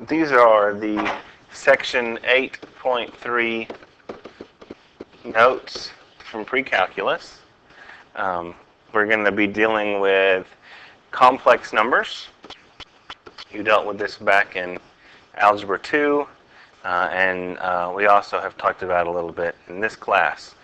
These are the section 8.3 notes from pre-calculus. We're going to be dealing with complex numbers. You dealt with this back in Algebra 2, and we also have talked about it a little bit in this class.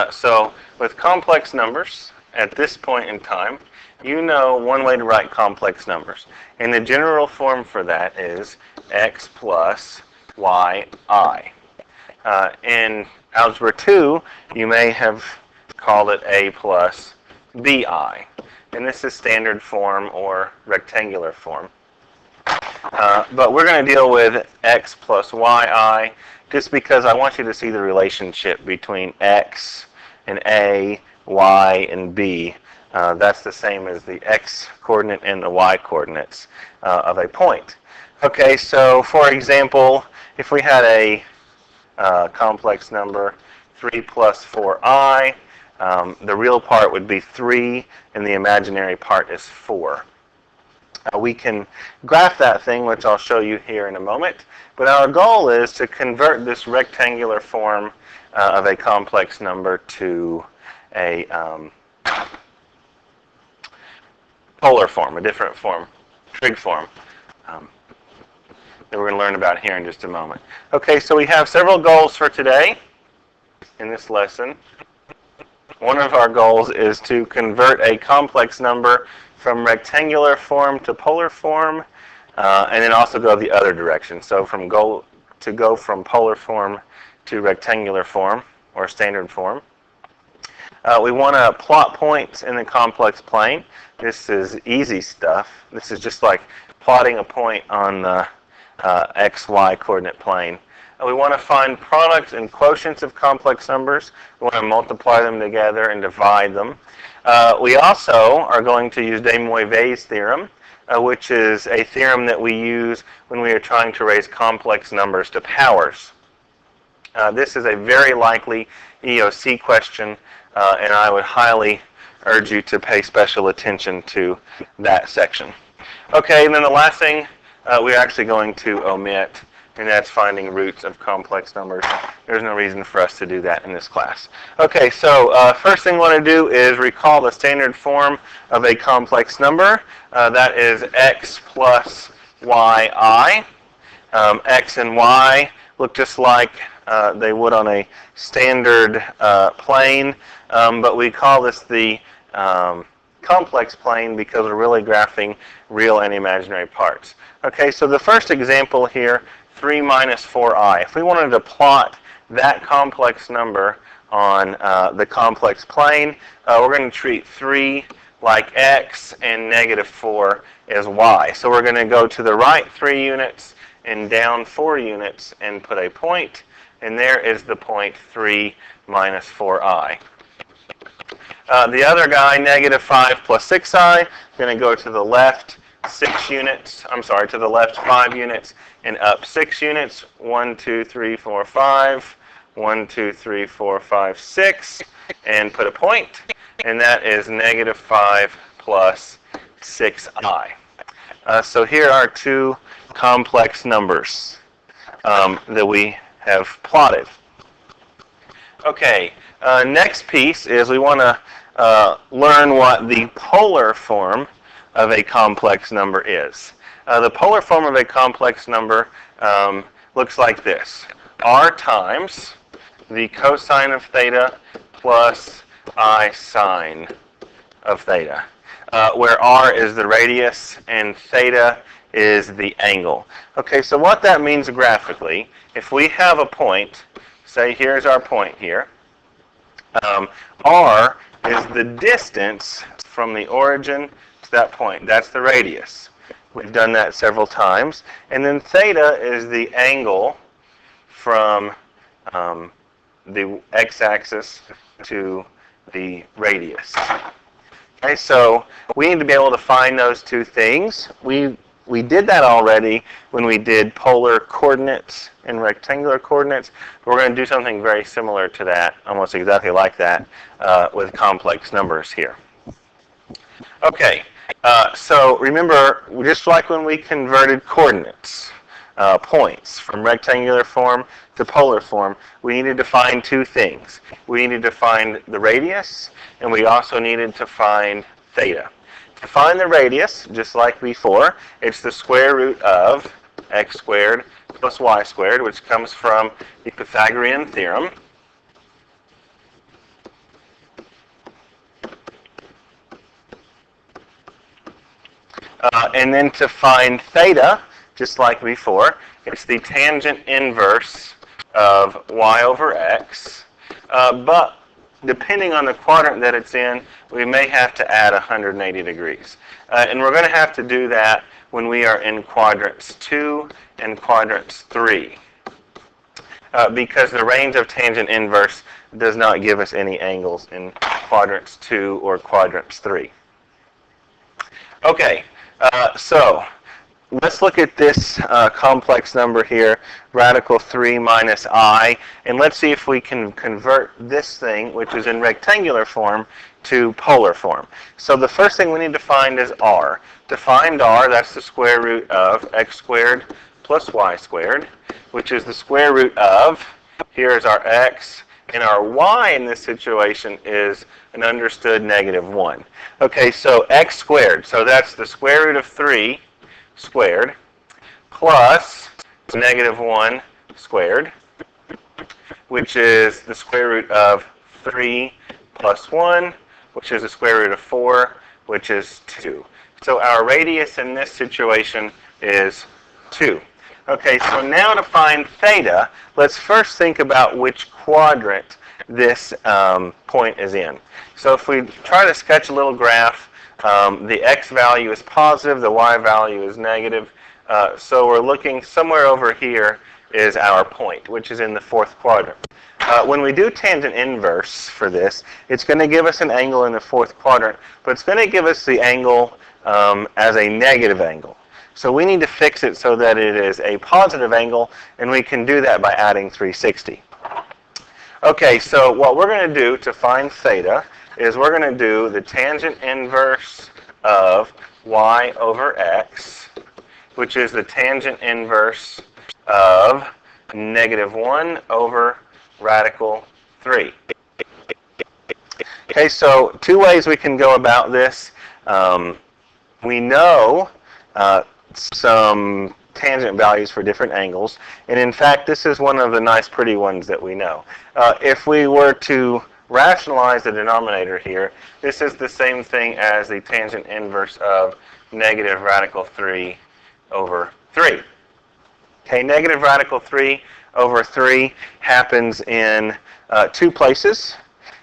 So with complex numbers, at this point in time, you know one way to write complex numbers. And the general form for that is x plus yi. In Algebra 2, you may have called it a plus bi. And this is standard form or rectangular form. But we're going to deal with x plus yi just because I want you to see the relationship between x and a, y, and b. That's the same as the x coordinate and the y coordinates of a point. Okay, so for example, if we had a complex number 3 plus 4i, the real part would be 3 and the imaginary part is 4. We can graph that thing, which I'll show you here in a moment, but our goal is to convert this rectangular form of a complex number to a polar form, a different form, trig form, that we're going to learn about here in just a moment. Okay, so we have several goals for today in this lesson. One of our goals is to convert a complex number from rectangular form to polar form, and then also go the other direction. So go from polar form to rectangular form or standard form. We want to plot points in the complex plane. This is easy stuff. This is just like plotting a point on the xy coordinate plane. We want to find products and quotients of complex numbers. We want to multiply them together and divide them. We also are going to use de Moivre's theorem, which is a theorem that we use when we are trying to raise complex numbers to powers. This is a very likely EOC question, and I would highly urge you to pay special attention to that section. Okay, and then the last thing we're actually going to omit, and that's finding roots of complex numbers. There's no reason for us to do that in this class. Okay, so first thing we want to do is recall the standard form of a complex number. That is x plus yi. X and y look just like they would on a standard plane, but we call this the complex plane because we're really graphing real and imaginary parts. Okay, so the first example here, 3 minus 4i. If we wanted to plot that complex number on the complex plane, we're going to treat 3 like x and negative 4 as y. So we're going to go to the right 3 units and down 4 units and put a point, and there is the point 3 minus 4i. The other guy, negative 5 plus 6i, is going to go to the left 6 units, to the left 5 units and up 6 units. 1, 2, 3, 4, 5. 1, 2, 3, 4, 5, 6. And put a point. And that is negative 5 plus 6i. So here are two complex numbers that we have plotted. Okay, next piece is we want to learn what the polar form of a complex number is. The polar form of a complex number looks like this. R times the cosine of theta plus I sine of theta, where R is the radius and theta is the angle. Okay, so what that means graphically, if we have a point, say here's our point here, R is the distance from the origin to that point. That's the radius. We've done that several times. And then theta is the angle from the x-axis to the radius. Okay, so we need to be able to find those two things. We did that already when we did polar coordinates and rectangular coordinates. We're going to do something very similar to that, almost exactly like that, with complex numbers here. Okay, so remember, just like when we converted coordinates, points from rectangular form to polar form, we needed to find two things. We needed to find the radius, and we also needed to find theta. To find the radius, just like before, it's the square root of x squared plus y squared, which comes from the Pythagorean theorem. And then to find theta, just like before, it's the tangent inverse of y over x. But depending on the quadrant that it's in, we may have to add 180 degrees. And we're going to have to do that when we are in quadrants 2 and quadrants 3. Because the range of tangent inverse does not give us any angles in quadrants 2 or quadrants 3. Okay, so let's look at this complex number here, radical 3 minus I, and let's see if we can convert this thing, which is in rectangular form, to polar form. So the first thing we need to find is r. To find r, that's the square root of x squared plus y squared, which is the square root of, here is our x, and our y in this situation is an understood -1. Okay, so x squared, so that's the square root of 3 squared plus -1 squared, which is the square root of 3 plus 1, which is the square root of 4, which is 2. So our radius in this situation is 2. Okay, so now to find theta, let's first think about which quadrant this point is in. So if we try to sketch a little graph, the x value is positive, the y value is negative. So we're looking somewhere over here is our point, which is in the fourth quadrant. When we do tangent inverse for this, it's going to give us an angle in the fourth quadrant, but it's going to give us the angle as a negative angle. So we need to fix it so that it is a positive angle, and we can do that by adding 360. Okay, so what we're going to do to find theta is we're going to do the tangent inverse of y over x, which is the tangent inverse of -1 over radical 3. Okay, so two ways we can go about this. We know some tangent values for different angles, and in fact this is one of the nice pretty ones that we know. If we were to rationalize the denominator here, this is the same thing as the tangent inverse of negative radical 3 over 3. Okay, negative radical 3 over 3 happens in two places.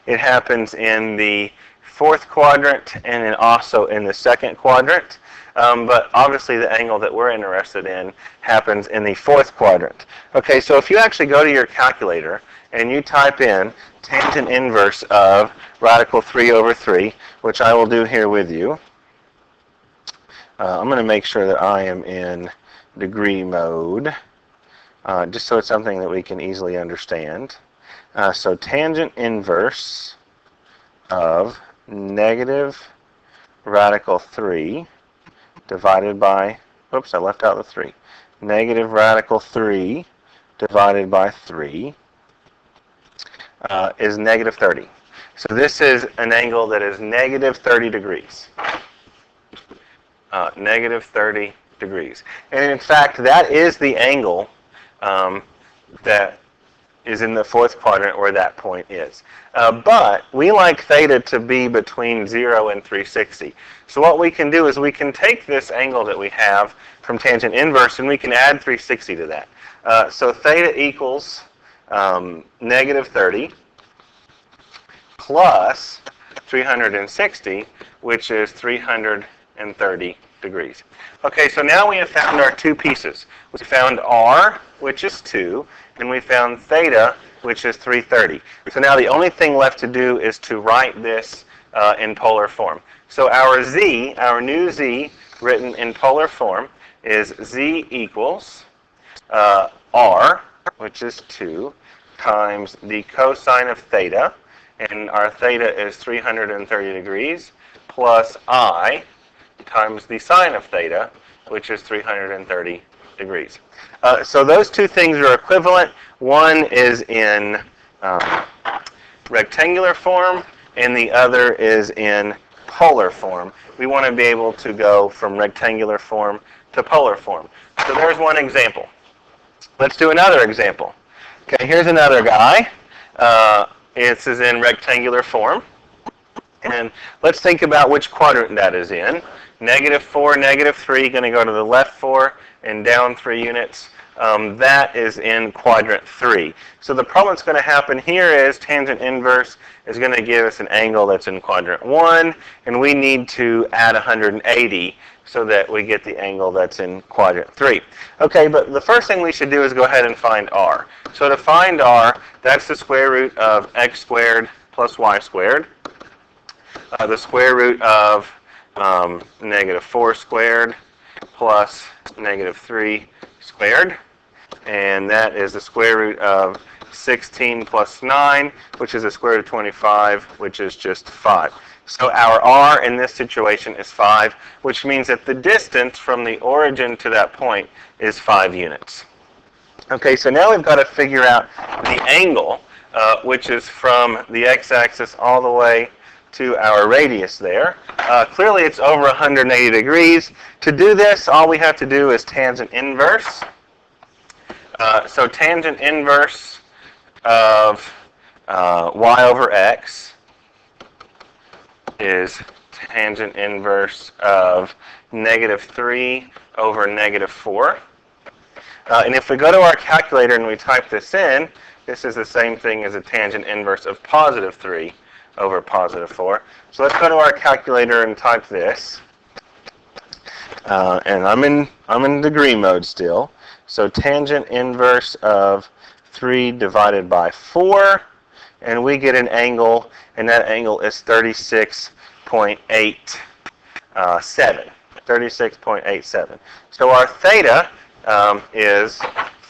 It happens in the fourth quadrant and also in the second quadrant. But obviously the angle that we're interested in happens in the fourth quadrant. Okay, so if you actually go to your calculator and you type in tangent inverse of radical 3 over 3, which I will do here with you. I'm going to make sure that I am in degree mode, just so it's something that we can easily understand. So tangent inverse of negative radical 3 divided by, oops, I left out the 3. Negative radical 3 divided by 3 is -30. So this is an angle that is -30 degrees. -30 degrees. And in fact, that is the angle that is in the fourth quadrant where that point is. But we like theta to be between 0 and 360. So what we can do is we can take this angle that we have from tangent inverse and we can add 360 to that. So theta equals -30 plus 360, which is 330 degrees. Okay, so now we have found our two pieces. We found r, which is 2, and we found theta, which is 330. So now the only thing left to do is to write this in polar form. So our z, our new z, written in polar form, is z equals r, which is 2, times the cosine of theta, and our theta is 330 degrees, plus I, times the sine of theta, which is 330 degrees. So those two things are equivalent. One is in rectangular form, and the other is in polar form. We want to be able to go from rectangular form to polar form. So there's one example. Let's do another example. Okay, here's another guy. This is in rectangular form. And let's think about which quadrant that is in. -4, -3, going to go to the left 4 and down 3 units. That is in quadrant 3. So the problem that's going to happen here is tangent inverse is going to give us an angle that's in quadrant 1, and we need to add 180 so that we get the angle that's in quadrant 3. Okay, but the first thing we should do is go ahead and find r. So to find r, that's the square root of x squared plus y squared. The square root of -4 squared plus -3 squared. And that is the square root of 16 plus 9, which is the square root of 25, which is just 5. So our r in this situation is 5, which means that the distance from the origin to that point is 5 units. Okay, so now we've got to figure out the angle, which is from the x-axis all the way to our radius there. Clearly it's over 180 degrees. To do this, all we have to do is tangent inverse. So tangent inverse of y over x is tangent inverse of -3 over -4. And if we go to our calculator and we type this in, this is the same thing as a tangent inverse of +3 over +4. So let's go to our calculator and type this. And I'm in degree mode still. So tangent inverse of 3 divided by 4, and we get an angle, and that angle is 36.87. 36.87. So our theta is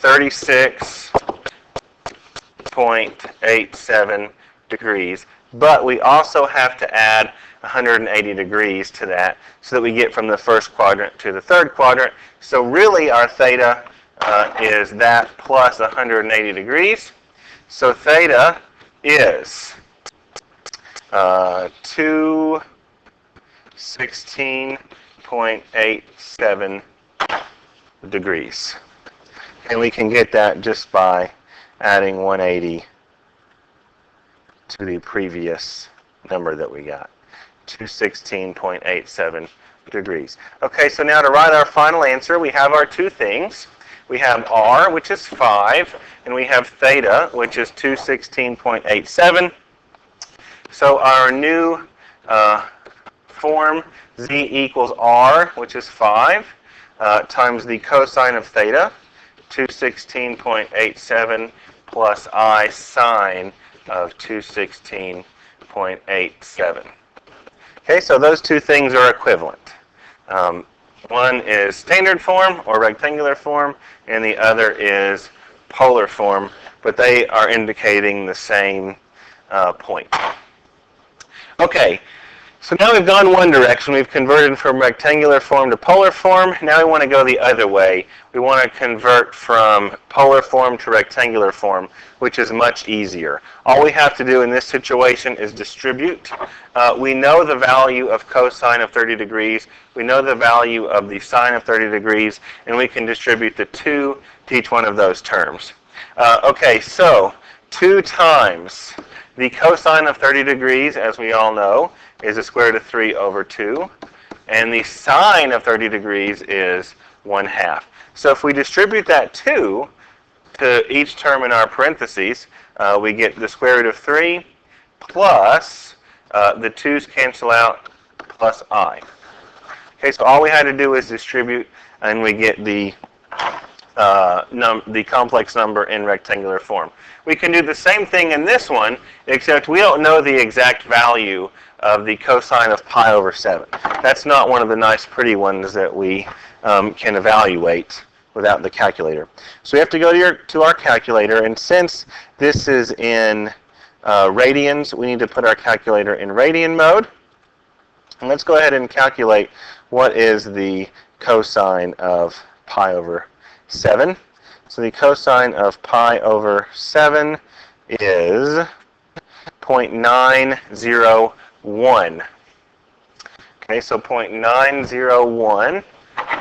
36.87 degrees, but we also have to add 180 degrees to that so that we get from the first quadrant to the third quadrant. So really our theta is that plus 180 degrees. So theta is 216.87 degrees. And we can get that just by adding 180 to the previous number that we got. 216.87 degrees. Okay, so now to write our final answer, we have our two things. We have r, which is 5, and we have theta, which is 216.87. So our new form, z equals r, which is 5, times the cosine of theta, 216.87 plus I sine of 216.87. Okay, so those two things are equivalent. One is standard form or rectangular form, and the other is polar form, but they are indicating the same point. Okay, so now we've gone one direction. We've converted from rectangular form to polar form. Now we want to go the other way. We want to convert from polar form to rectangular form, which is much easier. All we have to do in this situation is distribute. We know the value of cosine of 30 degrees. We know the value of the sine of 30 degrees, and we can distribute the 2 to each one of those terms. Okay, so 2 times the cosine of 30 degrees, as we all know, is the square root of 3 over 2. And the sine of 30 degrees is 1/2. So if we distribute that 2 to each term in our parentheses, we get the square root of 3 plus the 2's cancel out plus I. Okay, so all we had to do is distribute, and we get the complex number in rectangular form. We can do the same thing in this one, except we don't know the exact value of the cosine of pi over 7. That's not one of the nice pretty ones that we can evaluate without the calculator. So we have to go to our calculator, and since this is in radians, we need to put our calculator in radian mode. And let's go ahead and calculate what is the cosine of pi over 7. So the cosine of pi over 7 is 0.901. Okay, so 0.901.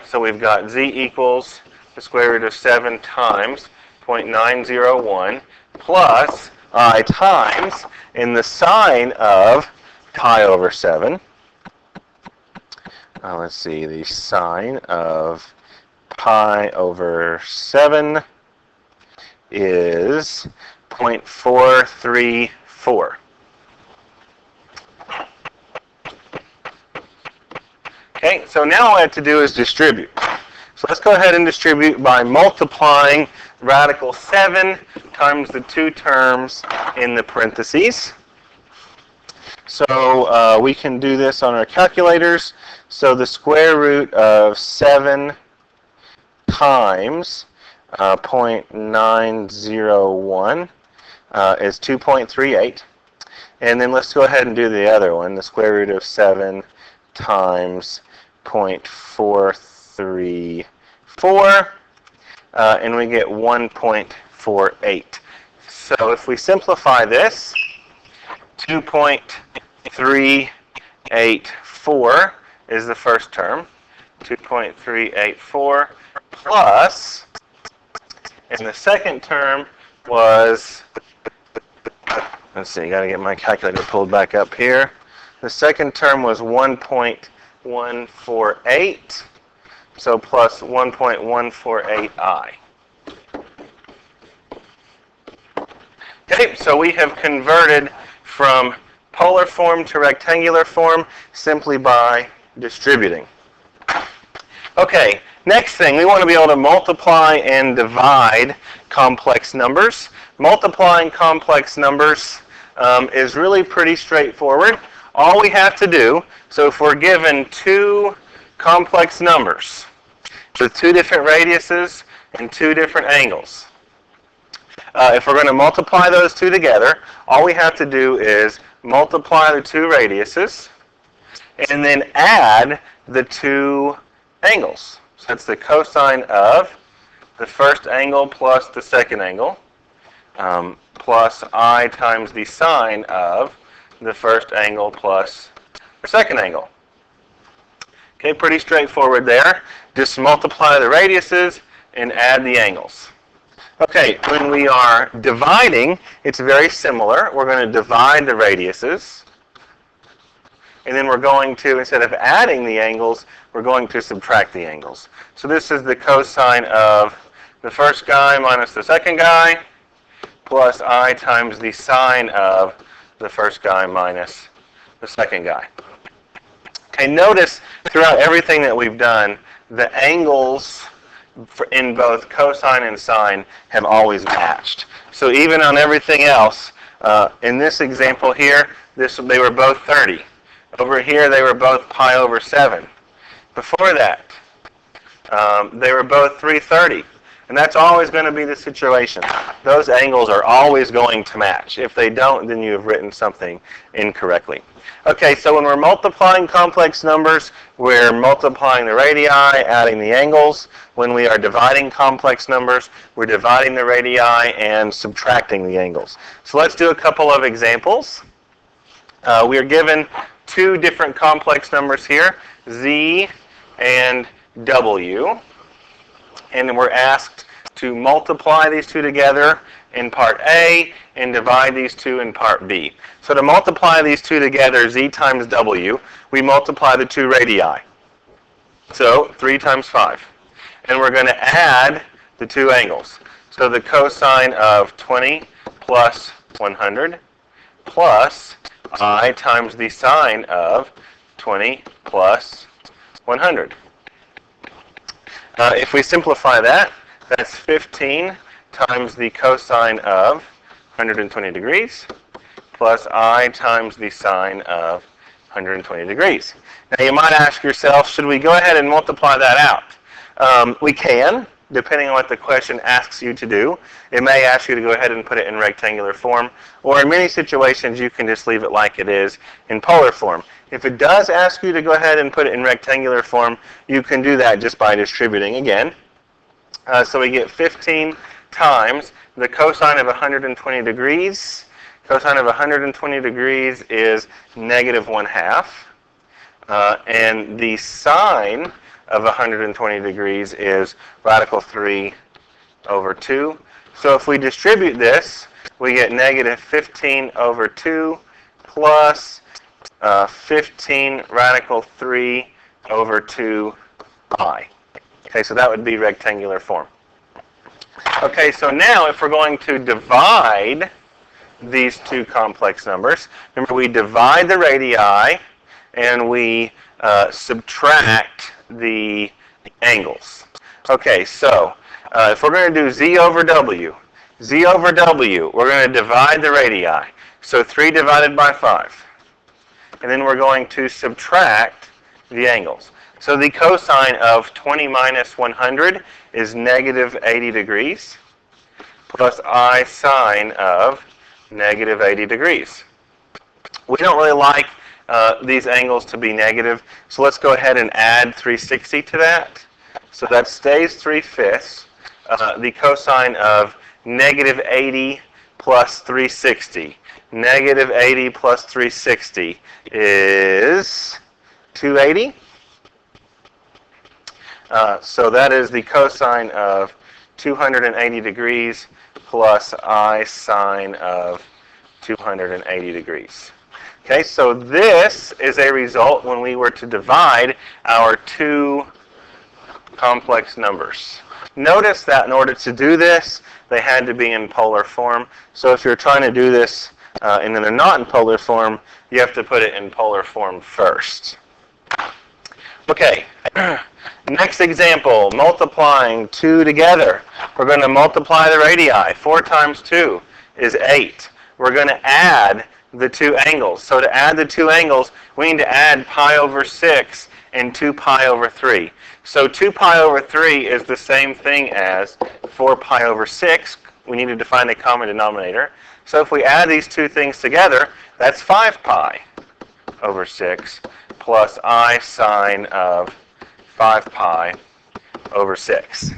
So we've got z equals the square root of 7 times 0.901 plus I times, in the sine of pi over 7. Let's see, the sine of pi over 7 is 0.434. Okay, so now all I have to do is distribute. So let's go ahead and distribute by multiplying radical 7 times the two terms in the parentheses. So we can do this on our calculators. So the square root of 7 times 0.901 is 2.38. And then let's go ahead and do the other one, the square root of 7 times 0.434, and we get 1.48. So if we simplify this, 2.384 is the first term. 2.384 plus, and the second term was, let's see, got to get my calculator pulled back up here. The second term was 1.148, so plus 1.148i. Okay, so we have converted from polar form to rectangular form simply by distributing. Okay, next thing, we want to be able to multiply and divide complex numbers. Multiplying complex numbers is really pretty straightforward. All we have to do, so if we're given two complex numbers with two different radiuses and two different angles, if we're going to multiply those two together, all we have to do is multiply the two radiuses and then add the two angles. So that's the cosine of the first angle plus the second angle, plus I times the sine of the first angle plus the second angle. Okay, pretty straightforward there. Just multiply the radiuses and add the angles. Okay, when we are dividing, it's very similar. We're going to divide the radiuses, and then we're going to, instead of adding the angles, we're going to subtract the angles. So this is the cosine of the first guy minus the second guy, plus I times the sine of the first guy minus the second guy. Okay, notice throughout everything that we've done, the angles in both cosine and sine have always matched. So even on everything else, in this example here, they were both 30. Over here, they were both pi over 7. Before that, they were both 330. And that's always going to be the situation. Those angles are always going to match. If they don't, then you have written something incorrectly. Okay, so when we're multiplying complex numbers, we're multiplying the radii, adding the angles. When we are dividing complex numbers, we're dividing the radii and subtracting the angles. So let's do a couple of examples. We are given two different complex numbers here, z and w. And we're asked to multiply these two together in part A and divide these two in part B. So to multiply these two together, z times w, we multiply the two radii. So 3 times 5. And we're going to add the two angles. So the cosine of 20 plus 100 plus I times the sine of 20 plus 100. If we simplify that, that's 15 times the cosine of 120 degrees plus I times the sine of 120 degrees. Now you might ask yourself, should we go ahead and multiply that out? We can, depending on what the question asks you to do. It may ask you to go ahead and put it in rectangular form, or in many situations you can just leave it like it is in polar form. If it does ask you to go ahead and put it in rectangular form, you can do that just by distributing again. So we get 15 times the cosine of 120 degrees. Cosine of 120 degrees is negative 1/2. And the sine of 120 degrees is radical 3 over 2. So if we distribute this, we get negative 15 over 2 plus 15 radical 3 over 2 pi. Okay, so that would be rectangular form. Okay, so now if we're going to divide these two complex numbers, remember we divide the radii and we subtract the angles. Okay, so if we're going to do z over w, we're going to divide the radii. So 3 divided by 5. And then we're going to subtract the angles. So the cosine of 20 minus 100 is negative 80 degrees plus I sine of negative 80 degrees. We don't really like these angles to be negative, so let's go ahead and add 360 to that. So that stays 3/5. The cosine of negative 80 plus 360. Negative 80 plus 360 is 280. So that is the cosine of 280 degrees plus I sine of 280 degrees. Okay, so this is a result when we were to divide our two complex numbers. Notice that in order to do this, they had to be in polar form. So if you're trying to do this and then they're not in polar form, you have to put it in polar form first. Okay, next example, multiplying 2 together. We're going to multiply the radii. 4 times 2 is 8. We're going to add the two angles. So to add the two angles, we need to add pi over 6 and 2 pi over 3. So 2 pi over 3 is the same thing as 4 pi over 6. We need to find a common denominator. So if we add these two things together, that's 5 pi over 6 plus I sine of 5 pi over 6.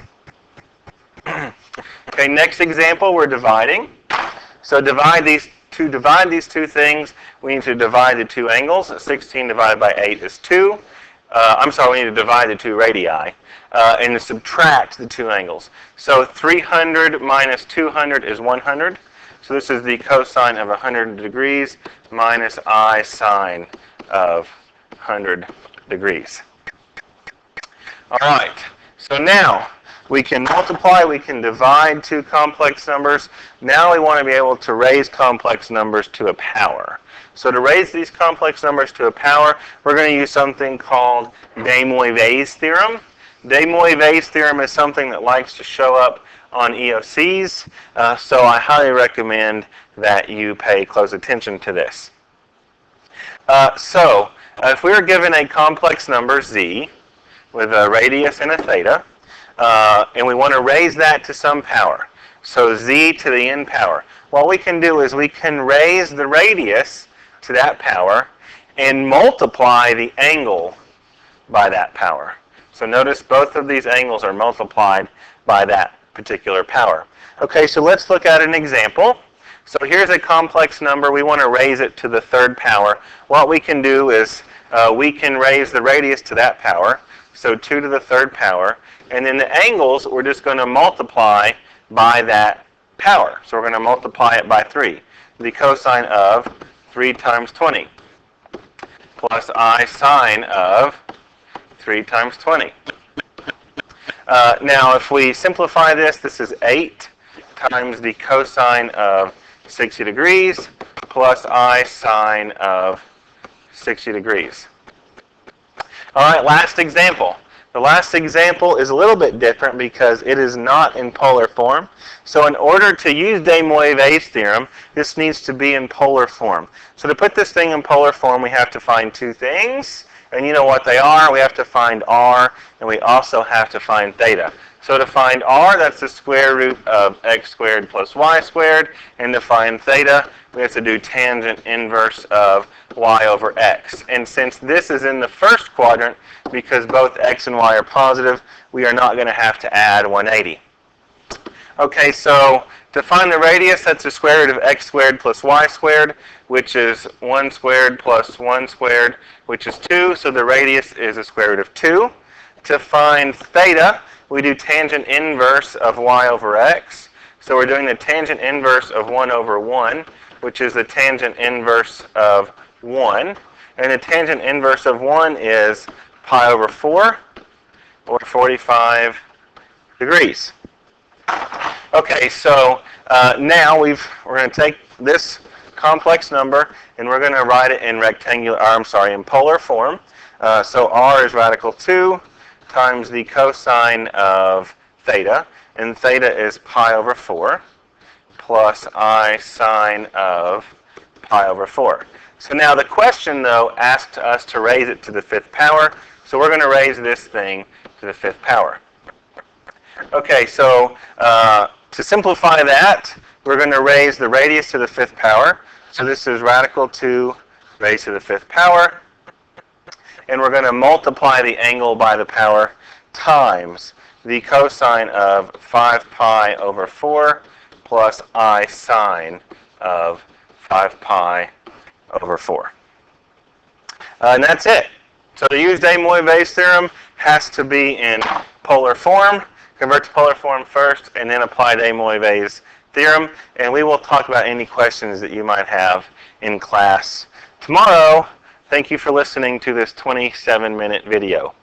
Okay, next example, we're dividing. So to divide these two things, we need to divide the two angles. 16 divided by 8 is 2. We need to divide the two radii and to subtract the two angles. So 300 minus 200 is 100. So this is the cosine of 100 degrees minus I sine of 100 degrees. All right, so now we can multiply, we can divide two complex numbers. Now we want to be able to raise complex numbers to a power. So to raise these complex numbers to a power, we're going to use something called de Moivre's theorem. De Moivre's theorem is something that likes to show up on EOCs, so I highly recommend that you pay close attention to this. If we were given a complex number z with a radius and a theta, and we want to raise that to some power, so z to the n power, what we can do is we can raise the radius to that power and multiply the angle by that power. So notice both of these angles are multiplied by that particular power. Okay, so let's look at an example. So here's a complex number. We want to raise it to the third power. What we can do is we can raise the radius to that power, so 2 to the third power, and then the angles we're just going to multiply by that power. So we're going to multiply it by 3. The cosine of 3 times 20 plus I sine of 3 times 20. Now if we simplify this, this is 8 times the cosine of 60 degrees plus I sine of 60 degrees. All right, last example. The last example is a little bit different because it is not in polar form. So in order to use de Moivre's theorem, this needs to be in polar form. So to put this thing in polar form, we have to find two things. And you know what they are. We have to find r, and we also have to find theta. So to find r, that's the square root of x squared plus y squared. And to find theta, we have to do tangent inverse of y over x. And since this is in the first quadrant, because both x and y are positive, we are not going to have to add 180. Okay, so to find the radius, that's the square root of x squared plus y squared, which is 1 squared plus 1 squared, which is 2. So the radius is the square root of 2. To find theta, we do tangent inverse of y over x. So we're doing the tangent inverse of 1 over 1, which is the tangent inverse of 1. And the tangent inverse of 1 is pi over 4, or 45 degrees. Okay, so now we're going to take this complex number and we're going to write it in in polar form. So r is radical 2 times the cosine of theta, and theta is pi over 4 plus I sine of pi over 4. So now the question, though, asked us to raise it to the 5th power, so we're going to raise this thing to the 5th power. Okay, so to simplify that, we're going to raise the radius to the 5th power. So this is radical 2 raised to the 5th power. And we're going to multiply the angle by the power times the cosine of 5 pi over 4 plus I sine of 5 pi over 4. And that's it. So to use de Moivre's theorem has to be in polar form. Convert to polar form first, and then apply de Moivre's theorem. And we will talk about any questions that you might have in class tomorrow. Thank you for listening to this 27-minute video.